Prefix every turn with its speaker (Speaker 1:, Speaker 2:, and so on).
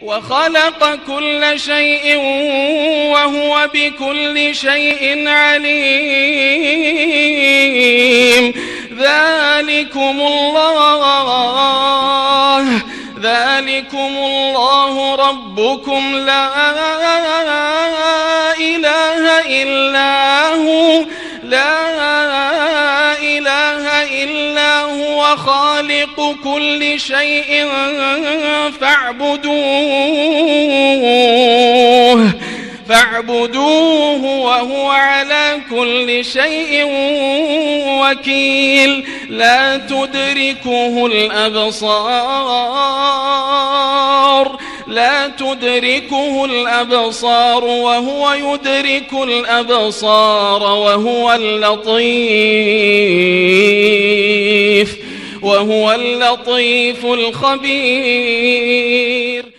Speaker 1: وخلق كل شيء وهو بكل شيء عليم. ذلكم الله ربكم لا إله إلا هو خالق كل شيء فاعبدوه وهو على كل شيء وكيل. لا تدركه الأبصار وهو يدرك الأبصار وهو اللطيف الخبير.